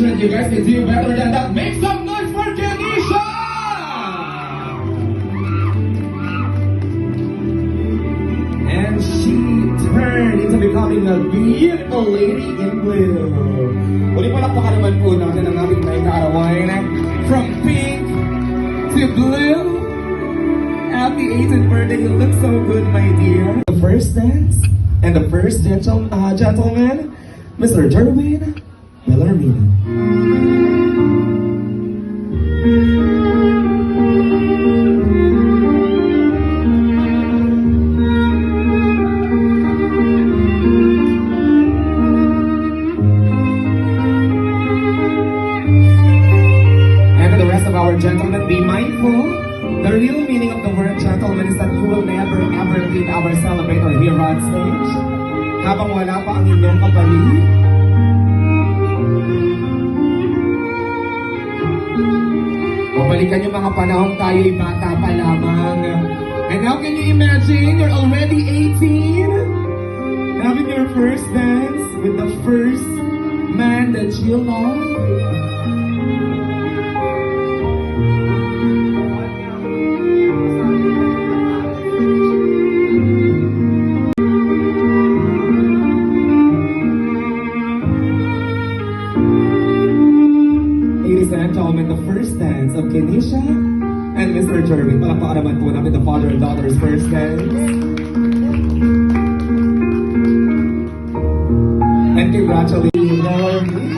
Congratulations, you guys can do better than that. Make some noise for Kenisha! And she turned into becoming a beautiful lady in blue. Uli palakpakan naman po natin ang ating may kaarawan. From pink to blue. Happy 18th birthday, you look so good, my dear. The first dance and the first gentleman, Mr. Derwin Bellarmine. And to the rest of our gentlemen, be mindful. The real meaning of the word gentleman is that you will never ever leave our celebrator here on stage habang wala pa ang inyong kapalit. Babalikan yung mga panahong tayo'y bata pa lamang. And now can you imagine, you're already 18, having your first dance with the first man that you love. Ladies and gentlemen, the first dance of Kenisha and Mr. Jerwin. Palakpakan naman po namin the father and daughter's first dance. And congratulations, Bellarmine.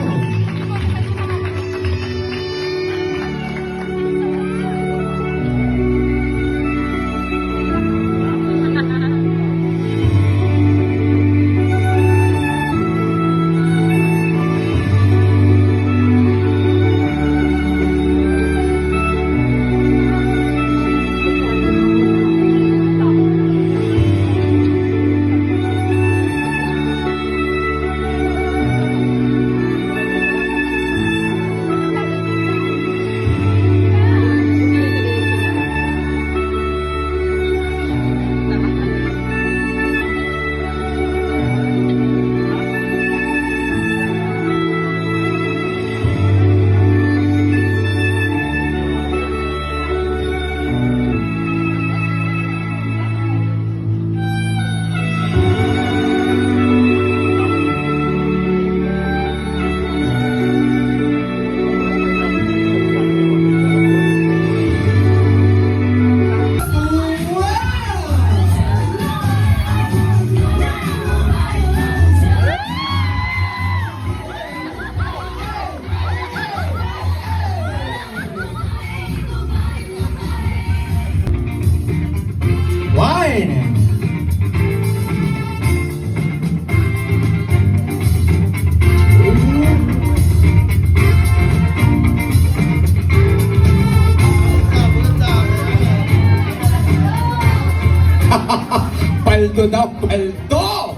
Paldo na, paldo!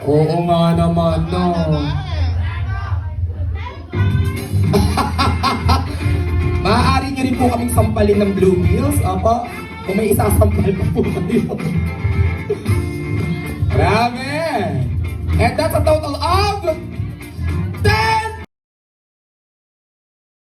Oo nga naman, no. Maaari niyo rin po kaming sampalin ng Blue Bills, apa? Kung may isasampal pa po kayo. Grabe! And that's a total of